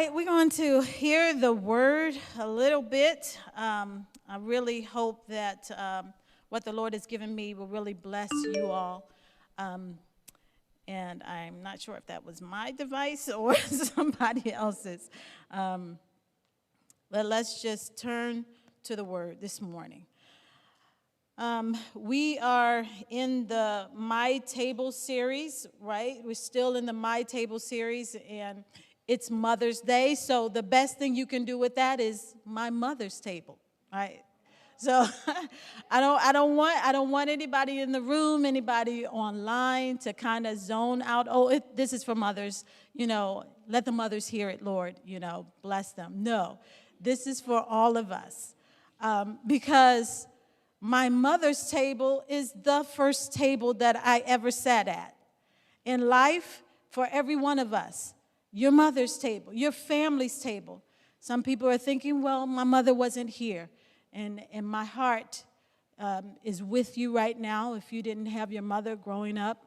right, we're going to hear the word a little bit. I really hope that what the Lord has given me will really bless you all. And I'm not sure if that was my device or somebody else's. But let's just turn to the word this morning. We are in the My Table series, right? We're still in the My Table series, and it's Mother's Day, so the best thing you can do with that is my mother's table, right? So I don't want anybody in the room, anybody online to kind of zone out. Oh, this is for mothers, let the mothers hear it, Lord, bless them. No, this is for all of us, because my mother's table is the first table that I ever sat at in life for every one of us. Your mother's table, your family's table. Some people are thinking, well, my mother wasn't here. And my heart is with you right now if you didn't have your mother growing up.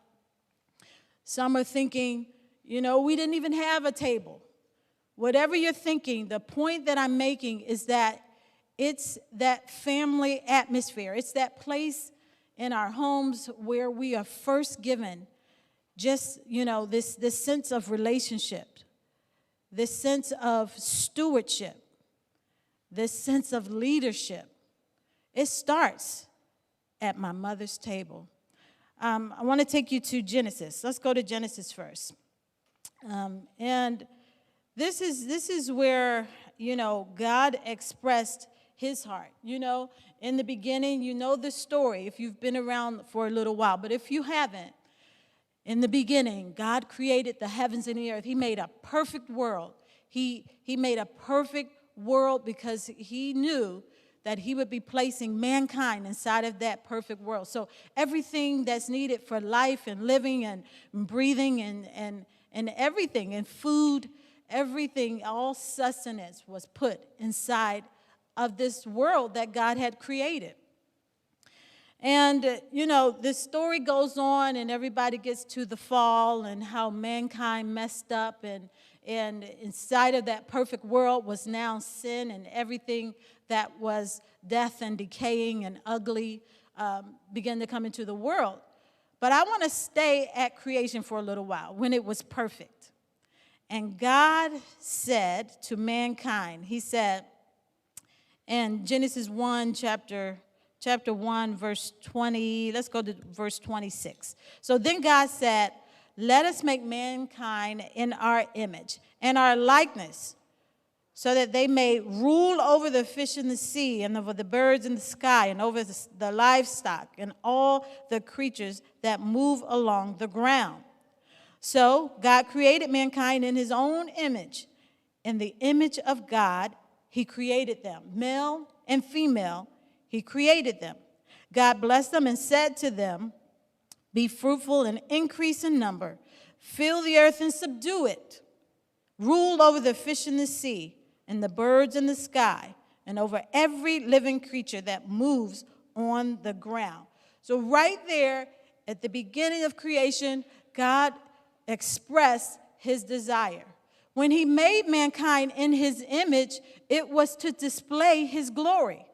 Some are thinking, we didn't even have a table. Whatever you're thinking, the point that I'm making is that it's that family atmosphere. It's that place in our homes where we are first given just, this sense of relationship, this sense of stewardship, this sense of leadership. It starts at my mother's table. I want to take you to Genesis. Let's go to Genesis first. And this is where, God expressed his heart. In the beginning, the story if you've been around for a little while. But if you haven't, in the beginning, God created the heavens and the earth. He made a perfect world. He made a perfect world because he knew that he would be placing mankind inside of that perfect world. So everything that's needed for life and living and breathing and everything, and food, everything, all sustenance was put inside of this world that God had created. And, this story goes on, and everybody gets to the fall and how mankind messed up, and inside of that perfect world was now sin, and everything that was death and decaying and ugly began to come into the world. But I want to stay at creation for a little while, when it was perfect. And God said to mankind, he said in Genesis 1, chapter 1, verse 20, let's go to verse 26. So then God said, let us make mankind in our image and our likeness, so that they may rule over the fish in the sea and over the birds in the sky and over the livestock and all the creatures that move along the ground. So God created mankind in his own image. In the image of God, he created them, male and female. He created them. God blessed them and said to them, be fruitful and increase in number. Fill the earth and subdue it. Rule over the fish in the sea and the birds in the sky and over every living creature that moves on the ground. So right there at the beginning of creation, God expressed his desire. When he made mankind in his image, it was to display his glory.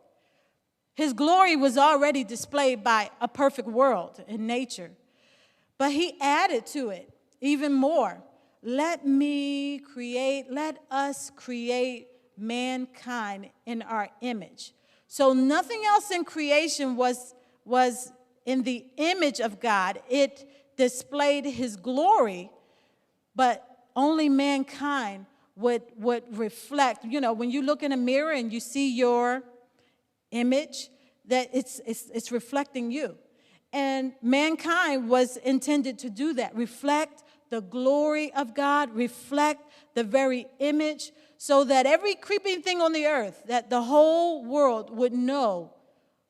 His glory was already displayed by a perfect world in nature. But he added to it even more. Let us create mankind in our image. So nothing else in creation was in the image of God. It displayed his glory, but only mankind would reflect. When you look in a mirror and you see your image, that it's reflecting you. And mankind was intended to do that, reflect the glory of God, reflect the very image, so that every creeping thing on the earth, that the whole world would know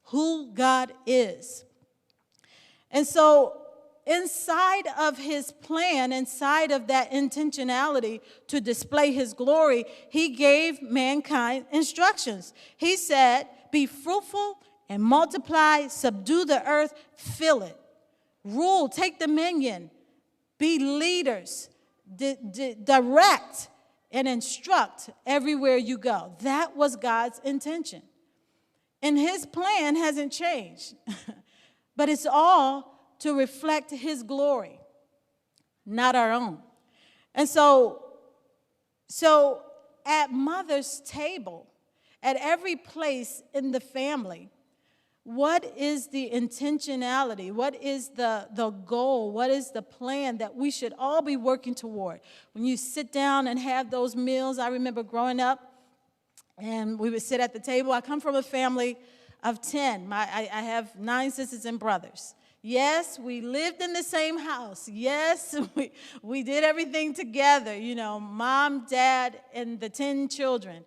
who God is. And so inside of his plan, inside of that intentionality to display his glory, he gave mankind instructions. He said, be fruitful and multiply, subdue the earth, fill it. Rule, take dominion, be leaders, direct, and instruct everywhere you go. That was God's intention. And his plan hasn't changed. But it's all to reflect his glory, not our own. And so at mother's table, at every place in the family, what is the intentionality? What is the goal? What is the plan that we should all be working toward? When you sit down and have those meals, I remember growing up, and we would sit at the table. I come from a family of 10. I have 9 sisters and brothers. Yes, we lived in the same house. Yes, we did everything together, mom, dad, and the 10 children.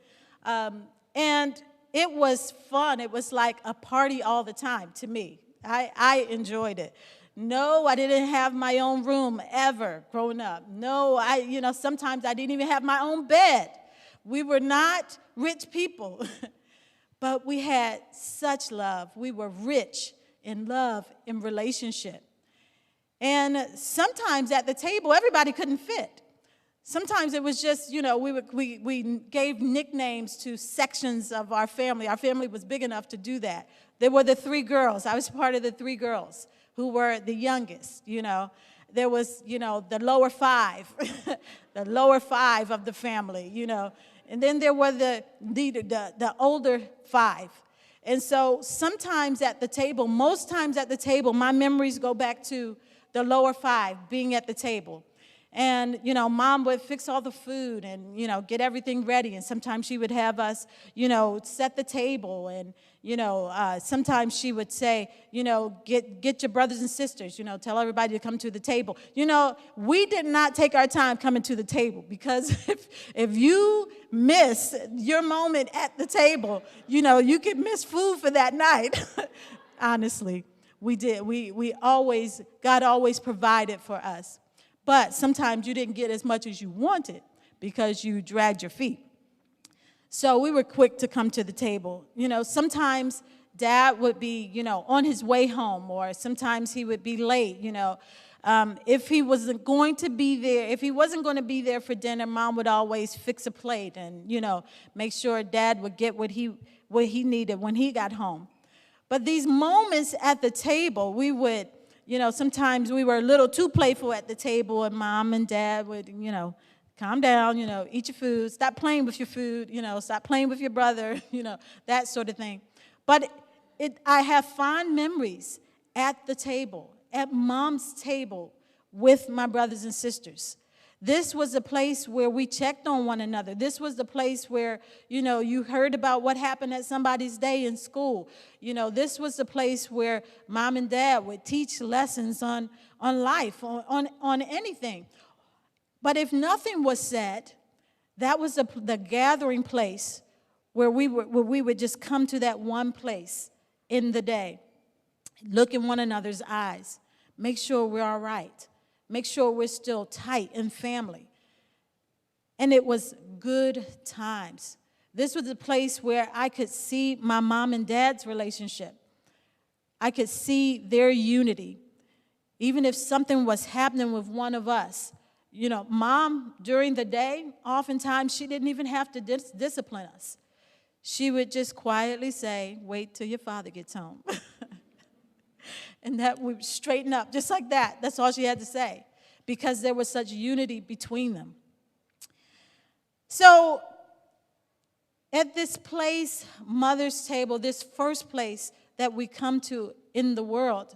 And it was fun. It was like a party all the time to me. I enjoyed it. No, I didn't have my own room ever growing up. No, sometimes I didn't even have my own bed. We were not rich people, but we had such love. We were rich in love, in relationship. And sometimes at the table, everybody couldn't fit. Sometimes it was just, we gave nicknames to sections of our family. Our family was big enough to do that. There were the 3 girls. I was part of the 3 girls who were the youngest, There was, the lower 5, the lower 5 of the family, And then there were the older 5. And so sometimes at the table, most times at the table, my memories go back to the lower 5 being at the table. And, mom would fix all the food and, get everything ready. And sometimes she would have us, set the table. And, sometimes she would say, get your brothers and sisters, tell everybody to come to the table. We did not take our time coming to the table because if you miss your moment at the table, you could miss food for that night. Honestly, we did. God always provided for us. But sometimes you didn't get as much as you wanted because you dragged your feet. So we were quick to come to the table. Sometimes dad would be, on his way home, or sometimes he would be late, If he wasn't going to be there, for dinner, mom would always fix a plate and, make sure dad would get what he needed when he got home. But these moments at the table, we would, sometimes we were a little too playful at the table, and mom and dad would, calm down, eat your food, stop playing with your food, stop playing with your brother, that sort of thing. But I have fond memories at the table, at mom's table with my brothers and sisters. This was a place where we checked on one another. This was the place where, you heard about what happened at somebody's day in school. This was the place where mom and dad would teach lessons on life, on anything. But if nothing was said, that was the gathering place where we would just come to that one place in the day, look in one another's eyes, make sure we're all right. Make sure we're still tight in family. And it was good times. This was a place where I could see my mom and dad's relationship. I could see their unity. Even if something was happening with one of us, mom, during the day, oftentimes she didn't even have to discipline us. She would just quietly say, wait till your father gets home. And that would straighten up just like that. That's all she had to say, because there was such unity between them. So at this place, mother's table, this first place that we come to in the world,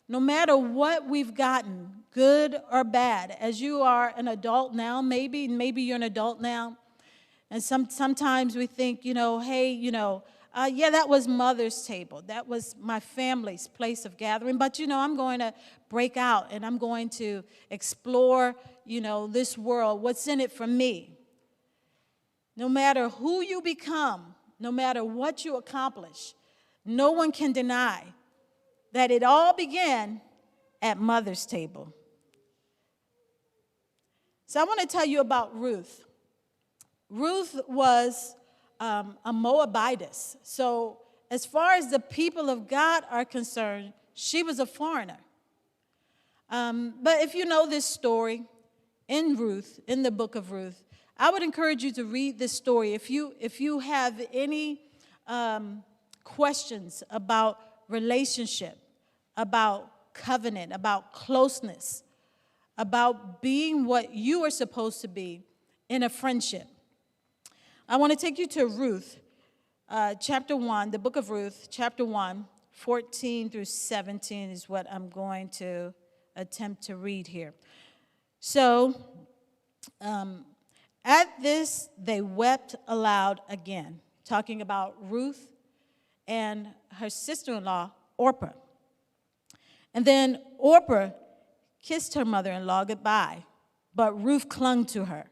no matter what we've gotten, good or bad, as you are an adult now, maybe you're an adult now, and sometimes we think, hey, that was mother's table. That was my family's place of gathering. But, I'm going to break out and I'm going to explore, this world, what's in it for me. No matter who you become, no matter what you accomplish, no one can deny that it all began at mother's table. So I want to tell you about Ruth. Ruth was a Moabitess. So as far as the people of God are concerned, she was a foreigner. But if you know this story in Ruth, in the book of Ruth, I would encourage you to read this story. If you have any questions about relationship, about covenant, about closeness, about being what you are supposed to be in a friendship, I want to take you to Ruth, chapter 1, the book of Ruth, chapter 1, 14 through 17 is what I'm going to attempt to read here. So, at this, they wept aloud again, talking about Ruth and her sister-in-law, Orpah. And then Orpah kissed her mother-in-law goodbye, but Ruth clung to her.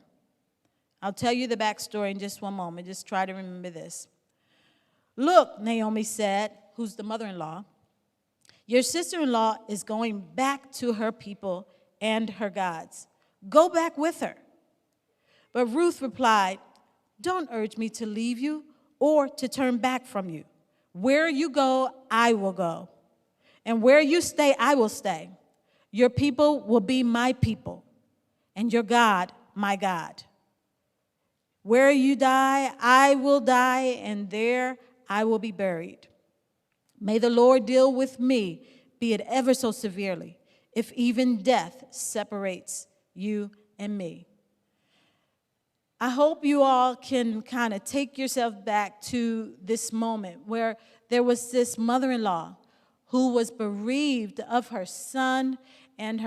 I'll tell you the backstory in just one moment. Just try to remember this. Look, Naomi said, who's the mother-in-law, your sister-in-law is going back to her people and her gods. Go back with her. But Ruth replied, don't urge me to leave you or to turn back from you. Where you go, I will go. And where you stay, I will stay. Your people will be my people, and your God, my God. Where you die, I will die, and there I will be buried. May the Lord deal with me, be it ever so severely, if even death separates you and me. I hope you all can kind of take yourself back to this moment where there was this mother-in-law who was bereaved of her son and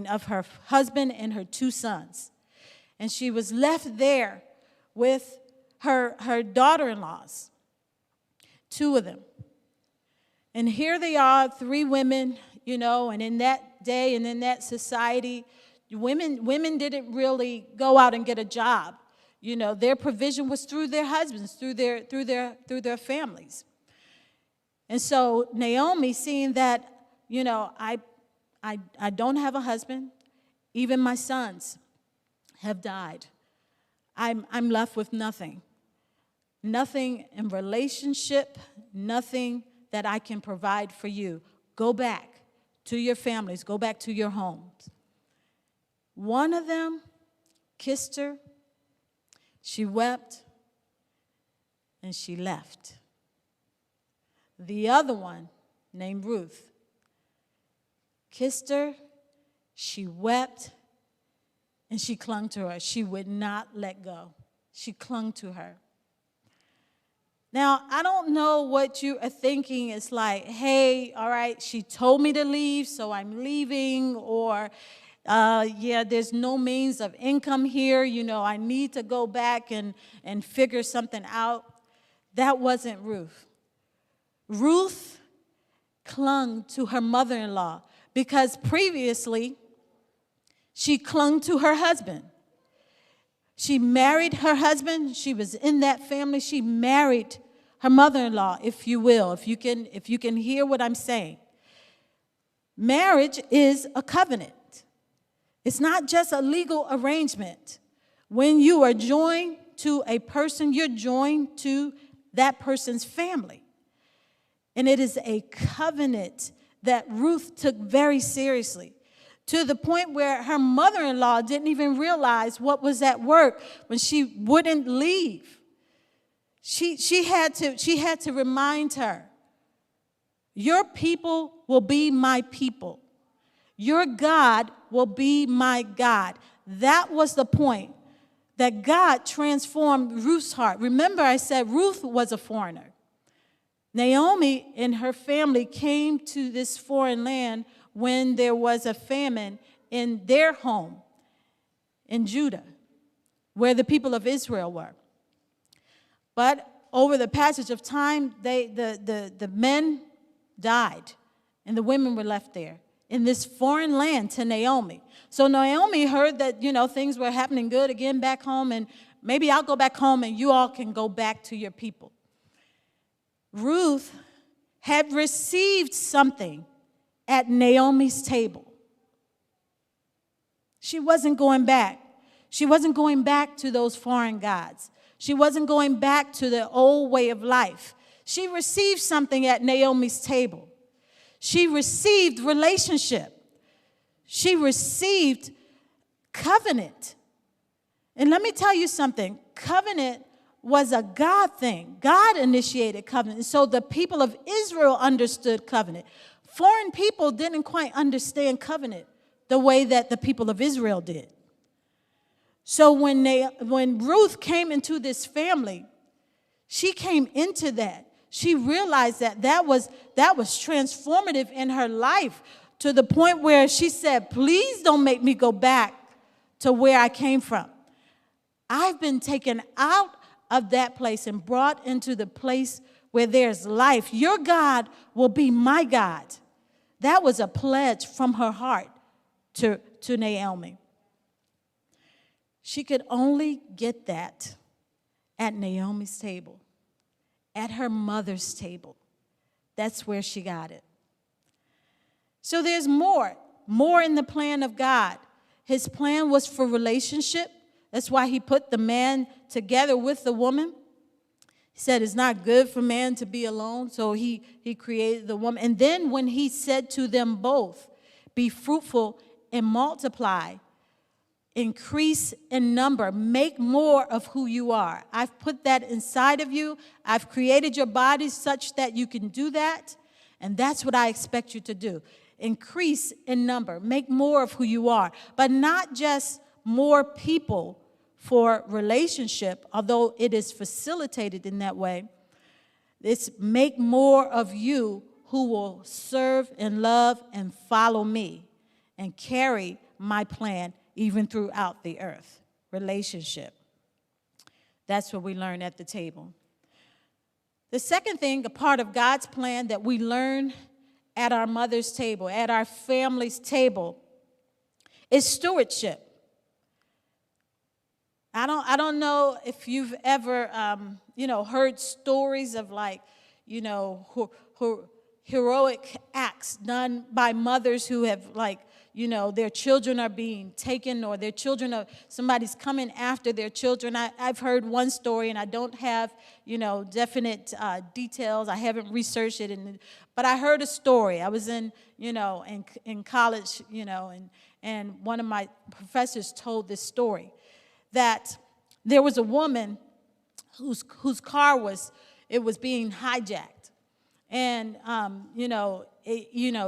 of her husband and her two sons. And she was left there with her daughter-in-laws, two of them. And here they are, three women, and in that day and in that society, women didn't really go out and get a job. Their provision was through their husbands, through their families. And so Naomi, seeing that, I don't have a husband, even my sons have died. I'm left with nothing. Nothing in relationship, nothing that I can provide for you. Go back to your families, go back to your homes. One of them kissed her. She wept, and she left. The other one, named Ruth, kissed her, she wept, and she clung to her. She would not let go. She clung to her. Now, I don't know what you are thinking. It's like, hey, all right, she told me to leave, so I'm leaving, or there's no means of income here. I need to go back and figure something out. That wasn't Ruth. Ruth clung to her mother-in-law because previously she clung to her husband. She married her husband. She was in that family. She married her mother-in-law, if you will, if you can hear what I'm saying. Marriage is a covenant. It's not just a legal arrangement. When you are joined to a person, you're joined to that person's family. And it is a covenant that Ruth took very seriously, to the point where her mother-in-law didn't even realize what was at work when she wouldn't leave. She had to remind her, your people will be my people. Your God will be my God. That was the point, that God transformed Ruth's heart. Remember, I said Ruth was a foreigner. Naomi and her family came to this foreign land when there was a famine in their home in Judah, where the people of Israel were. But over the passage of time, the men died, and the women were left there in this foreign land to Naomi. So Naomi heard that, things were happening good again back home, and maybe I'll go back home and you all can go back to your people. Ruth had received something at Naomi's table. She wasn't going back. She wasn't going back to those foreign gods. She wasn't going back to the old way of life. She received something at Naomi's table. She received relationship. She received covenant. And let me tell you something. Covenant was a God thing. God initiated covenant. And so the people of Israel understood covenant. Foreign people didn't quite understand covenant the way that the people of Israel did. So when Ruth came into this family, she came into that. She realized that was transformative in her life, to the point where she said, please don't make me go back to where I came from. I've been taken out of that place and brought into the place where there's life. Your God will be my God. That was a pledge from her heart to Naomi. She could only get that at Naomi's table, at her mother's table. That's where she got it. So there's more in the plan of God. His plan was for relationship. That's why he put the man together with the woman. He said it's not good for man to be alone, so he created the woman. And then when he said to them both, be fruitful and multiply, increase in number, make more of who you are. I've put that inside of you. I've created your body such that you can do that, and that's what I expect you to do. Increase in number, make more of who you are, but not just more people for relationship, although it is facilitated in that way. It's make more of you who will serve and love and follow me and carry my plan even throughout the earth. Relationship. That's what we learn at the table. The second thing, a part of God's plan that we learn at our mother's table, at our family's table, is stewardship. I don't know if you've ever, heard stories of heroic acts done by mothers who have their children are being taken, or their children are, somebody's coming after their children. I've heard one story, and I don't have, definite details. I haven't researched it, but I heard a story. I was in college, and one of my professors told this story, that there was a woman whose car was being hijacked, and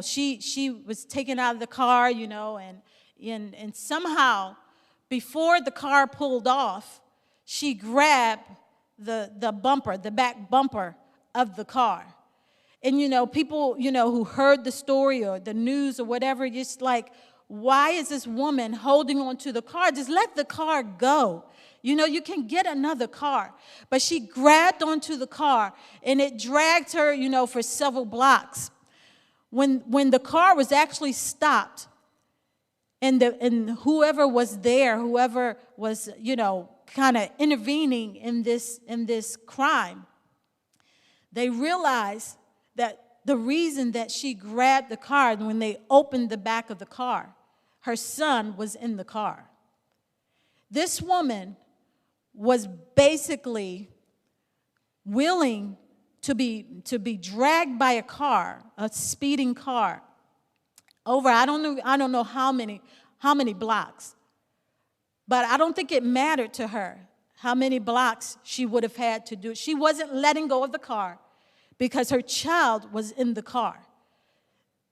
she was taken out of the car, and somehow, before the car pulled off, she grabbed the bumper, the back bumper of the car. And people who heard the story or the news or whatever, just like, why is this woman holding on to the car? Just let the car go. You can get another car. But she grabbed onto the car, and it dragged her, for several blocks. When the car was actually stopped, and whoever was there, whoever was, kind of intervening in this crime, they realized that the reason that she grabbed the car, when they opened the back of the car, her son was in the car. This woman was basically willing to be dragged by a car, a speeding car, over I don't know how many blocks. But I don't think it mattered to her how many blocks she would have had to do. She wasn't letting go of the car because her child was in the car.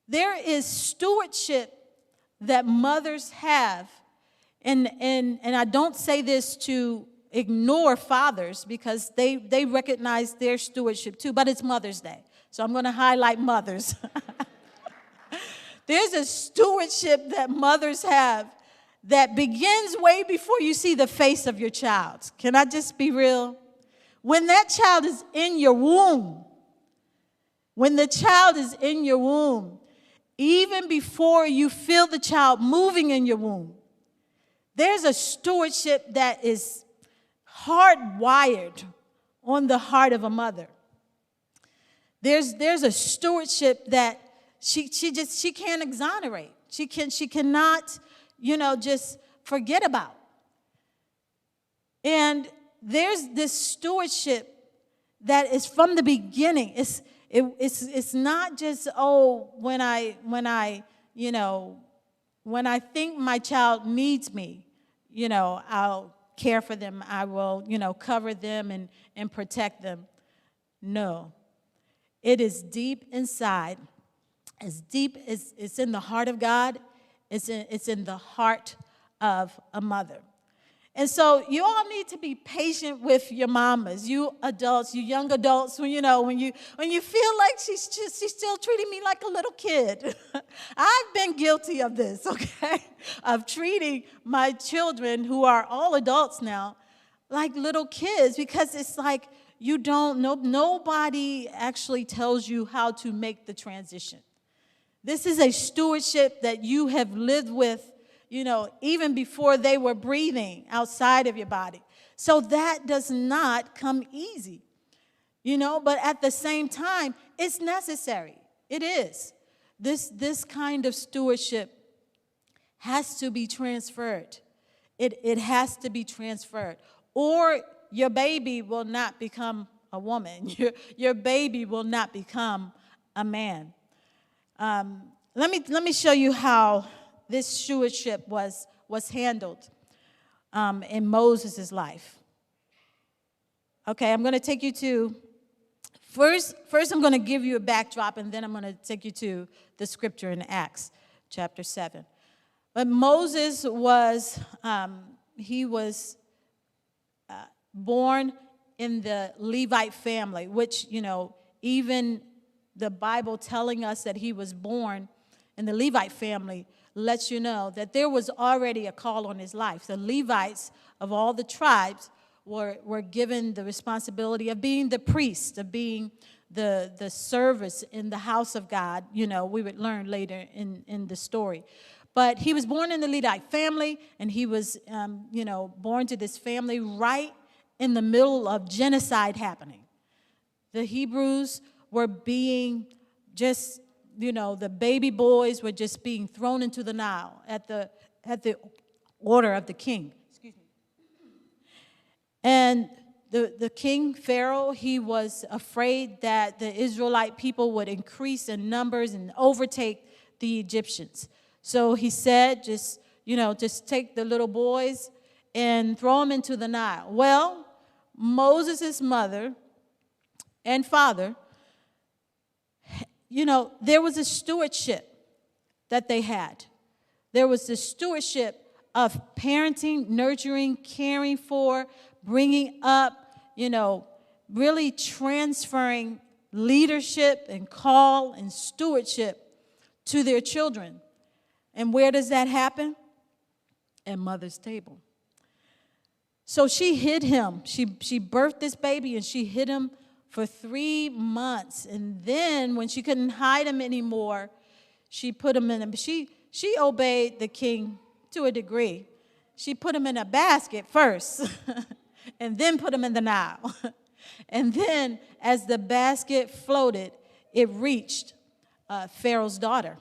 There is stewardship that mothers have, and I don't say this to ignore fathers, because they recognize their stewardship too, but it's Mother's Day, so I'm going to highlight mothers. There's a stewardship that mothers have that begins way before you see the face of your child. Can I just be real? When that child is in your womb, even before you feel the child moving in your womb, there's a stewardship that is hardwired on the heart of a mother. There's a stewardship that she can't exonerate. She cannot, just forget about. And there's this stewardship that is from the beginning. It's not just, when I think my child needs me, I'll care for them. I will, cover them and protect them. No. It is deep inside. As deep as it's in the heart of God, it's in the heart of a mother. And so you all need to be patient with your mamas, you adults, you young adults, when you feel like she's still treating me like a little kid. I've been guilty of this, okay? Of treating my children, who are all adults now, like little kids, because it's like you don't know, nobody actually tells you how to make the transition. This is a stewardship that you have lived with, even before they were breathing outside of your body. So that does not come easy, but at the same time, it's necessary. It is. This kind of stewardship has to be transferred. It has to be transferred. Or your baby will not become a woman. Your baby will not become a man. Let me show you how this stewardship was handled in Moses' life. Okay, I'm going to take you to, first I'm going to give you a backdrop, and then I'm going to take you to the scripture in Acts chapter 7. But Moses was, born in the Levite family, which, even the Bible telling us that he was born in the Levite family lets you know that there was already a call on his life. The Levites of all the tribes were given the responsibility of being the priest, of being the service in the house of God. We would learn later in the story. But he was born in the Levite family, and he was, born to this family right in the middle of genocide happening. The Hebrews were being just, the baby boys were just being thrown into the Nile at the order of the king. Excuse me. And the king, Pharaoh, he was afraid that the Israelite people would increase in numbers and overtake the Egyptians. So he said, just take the little boys and throw them into the Nile. Well, Moses' mother and father, there was a stewardship that they had. There was the stewardship of parenting, nurturing, caring for, bringing up, really transferring leadership and call and stewardship to their children. And where does that happen? At mother's table. So she hid him. She birthed this baby, and she hid him for 3 months. And then when she couldn't hide him anymore, she put him in she obeyed the king to a degree. She put him in a basket first and then put him in the Nile. And then as the basket floated, it reached Pharaoh's daughter.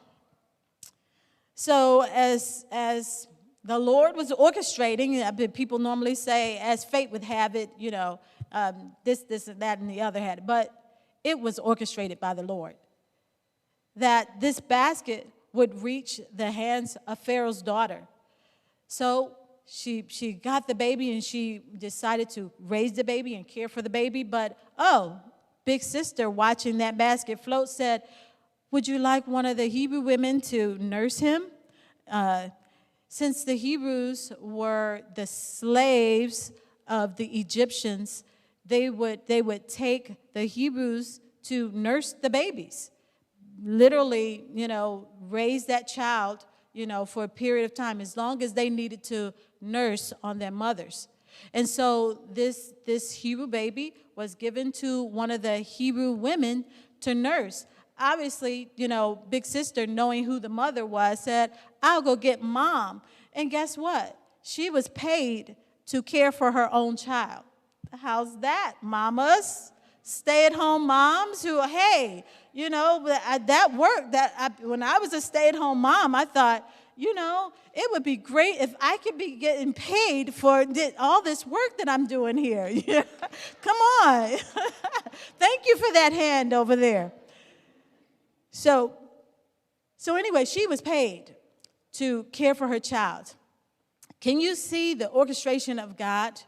So as the Lord was orchestrating, people normally say, as fate would have it, this, and that, and the other had it. But it was orchestrated by the Lord that this basket would reach the hands of Pharaoh's daughter. So she got the baby, and she decided to raise the baby and care for the baby. But, big sister, watching that basket float, said, "Would you like one of the Hebrew women to nurse him?" Since the Hebrews were the slaves of the Egyptians, they would take the Hebrews to nurse the babies. Literally, raise that child, for a period of time, as long as they needed to nurse on their mothers. And so this Hebrew baby was given to one of the Hebrew women to nurse. Obviously, big sister, knowing who the mother was, said, "I'll go get mom." And guess what? She was paid to care for her own child. How's that, mamas? Stay-at-home moms who, hey, that worked. When I was a stay-at-home mom, I thought, it would be great if I could be getting paid for all this work that I'm doing here. Come on. Thank you for that hand over there. So anyway, she was paid to care for her child. Can you see the orchestration of God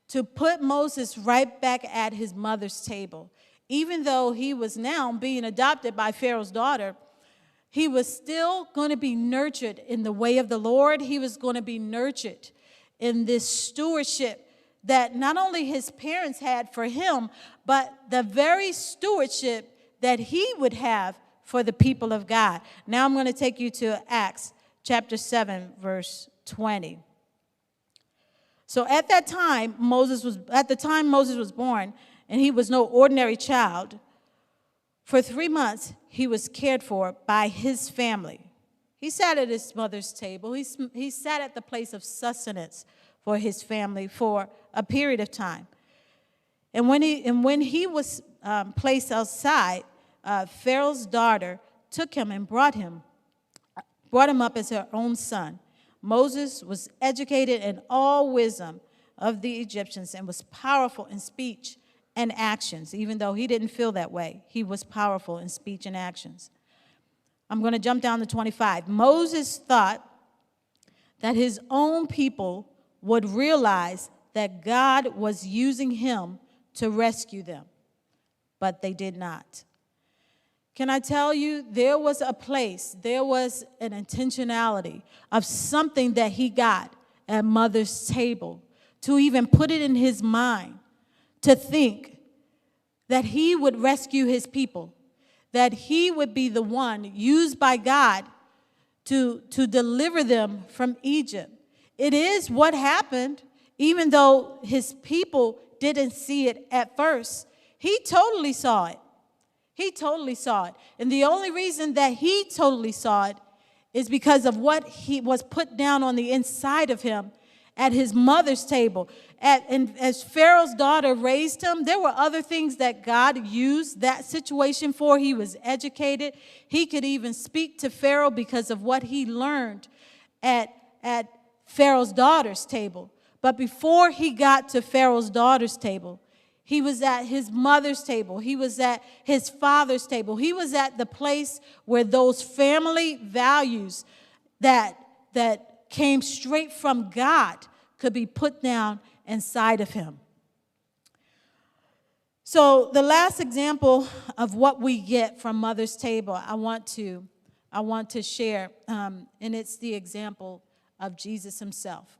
to put Moses right back at his mother's table? Even though he was now being adopted by Pharaoh's daughter, he was still going to be nurtured in the way of the Lord. He was going to be nurtured in this stewardship that not only his parents had for him, but the very stewardship that he would have for the people of God. Now I'm going to take you to Acts chapter 7, verse 20. So at the time Moses was born, and he was no ordinary child, for 3 months he was cared for by his family. He sat at his mother's table. He sat at the place of sustenance for his family for a period of time. And when he was placed outside, Pharaoh's daughter took him and brought him up as her own son. Moses was educated in all wisdom of the Egyptians and was powerful in speech and actions. Even though he didn't feel that way, he was powerful in speech and actions. I'm going to jump down to 25. Moses thought that his own people would realize that God was using him to rescue them, but they did not. Can I tell you, there was a place, there was an intentionality of something that he got at mother's table to even put it in his mind to think that he would rescue his people, that he would be the one used by God to deliver them from Egypt. It is what happened, even though his people didn't see it at first. He totally saw it. He totally saw it. And the only reason that he totally saw it is because of what he was put down on the inside of him at his mother's table. And as Pharaoh's daughter raised him, there were other things that God used that situation for. He was educated. He could even speak to Pharaoh because of what he learned at Pharaoh's daughter's table. But before he got to Pharaoh's daughter's table, he was at his mother's table. He was at his father's table. He was at the place where those family values that came straight from God could be put down inside of him. So the last example of what we get from mother's table, I want to share, and it's the example of Jesus himself.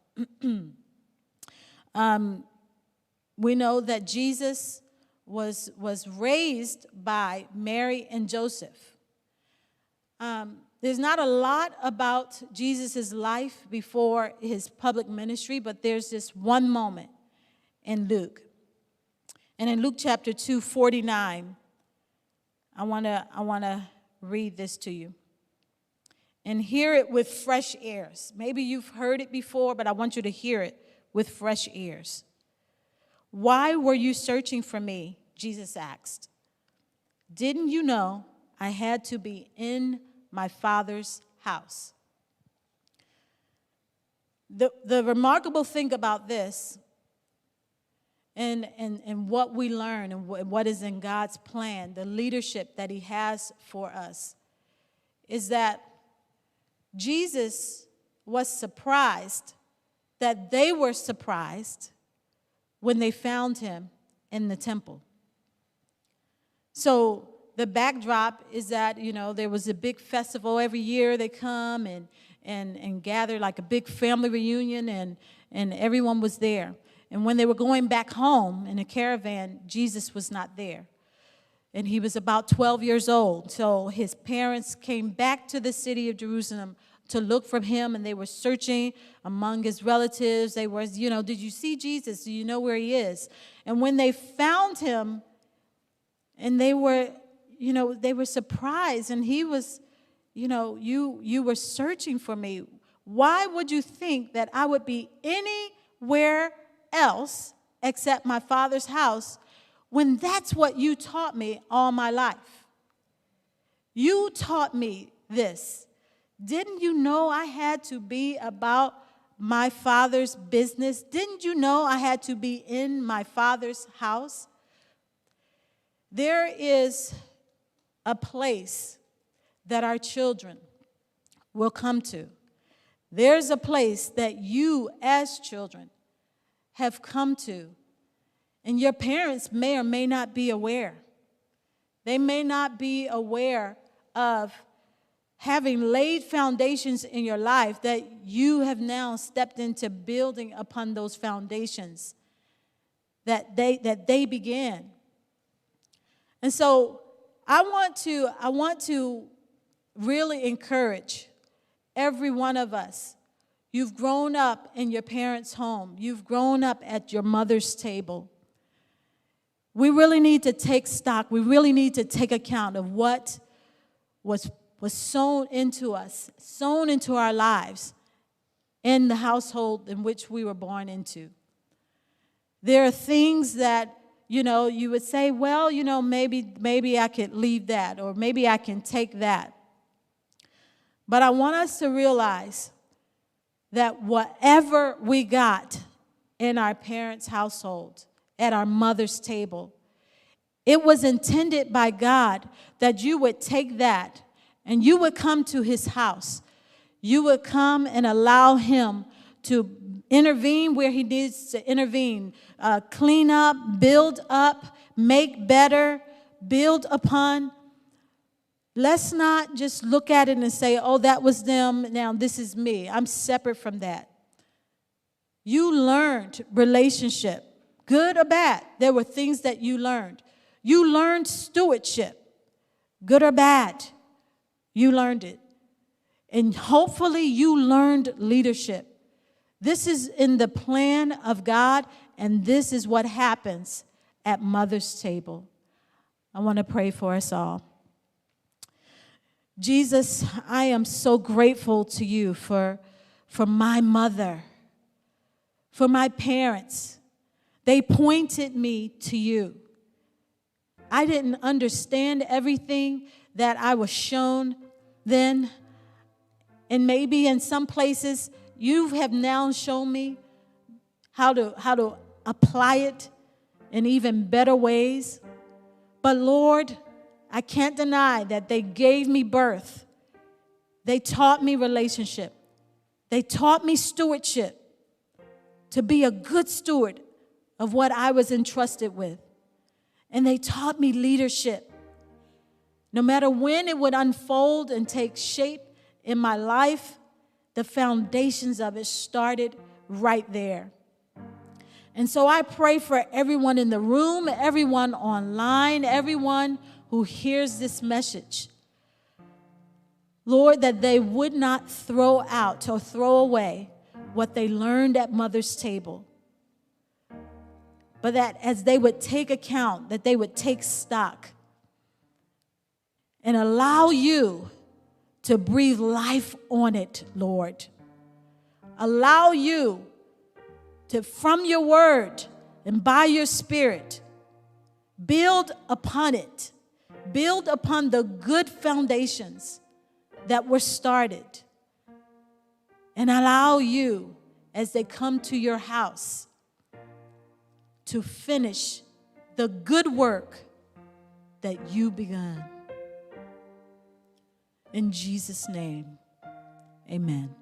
We know that Jesus was raised by Mary and Joseph. There's not a lot about Jesus' life before his public ministry, but there's this one moment in Luke. And in Luke chapter 2:49, I want to read this to you. And hear it with fresh ears. Maybe you've heard it before, but I want you to hear it with fresh ears. "Why were you searching for me?" Jesus asked. "Didn't you know I had to be in my Father's house?" The remarkable thing about this and what we learn and what is in God's plan, the leadership that he has for us, is that Jesus was surprised that they were surprised when they found him in the temple. So the backdrop is that, there was a big festival every year. They come and gather like a big family reunion, and everyone was there. And when they were going back home in a caravan, Jesus was not there. And he was about 12 years old. So his parents came back to the city of Jerusalem to look for him, and they were searching among his relatives. They were, did you see Jesus? Do you know where he is? And when they found him, and they were surprised, and he was, you were searching for me. Why would you think that I would be anywhere else except my Father's house when that's what you taught me all my life? You taught me this. Didn't you know I had to be about my Father's business? Didn't you know I had to be in my Father's house? There is a place that our children will come to There's a place that you as children have come to, and your parents may or may not be aware. They may not be aware of having laid foundations in your life that you have now stepped into building upon those foundations that they began. And so I want to really encourage every one of us. You've grown up in your parents' home. You've grown up at your mother's table. We really need to take stock. We really need to take account of what was sown into us, sown into our lives in the household in which we were born into. There are things that, you would say, well, maybe I could leave that, or maybe I can take that. But I want us to realize that whatever we got in our parents' household, at our mother's table, it was intended by God that you would take that and you would come to his house. You would come and allow him to intervene where he needs to intervene. Clean up, build up, make better, build upon. Let's not just look at it and say, oh, that was them, now this is me. I'm separate from that. You learned relationship, good or bad. There were things that you learned. You learned stewardship, good or bad. You learned it. And hopefully you learned leadership. This is in the plan of God, and this is what happens at mother's table. I want to pray for us all. Jesus, I am so grateful to you for my mother, for my parents. They pointed me to you. I didn't understand everything that I was shown then. And maybe in some places you have now shown me how to apply it in even better ways. But Lord, I can't deny that they gave me birth. They taught me relationship. They taught me stewardship, to be a good steward of what I was entrusted with. And they taught me leadership. No matter when it would unfold and take shape in my life, the foundations of it started right there. And so I pray for everyone in the room, everyone online, everyone who hears this message, Lord, that they would not throw out or throw away what they learned at mother's table, but that as they would take account, that they would take stock and allow you to breathe life on it, Lord. Allow you to, from your word and by your spirit, build upon it. Build upon the good foundations that were started. And allow you, as they come to your house, to finish the good work that you began. In Jesus' name, amen.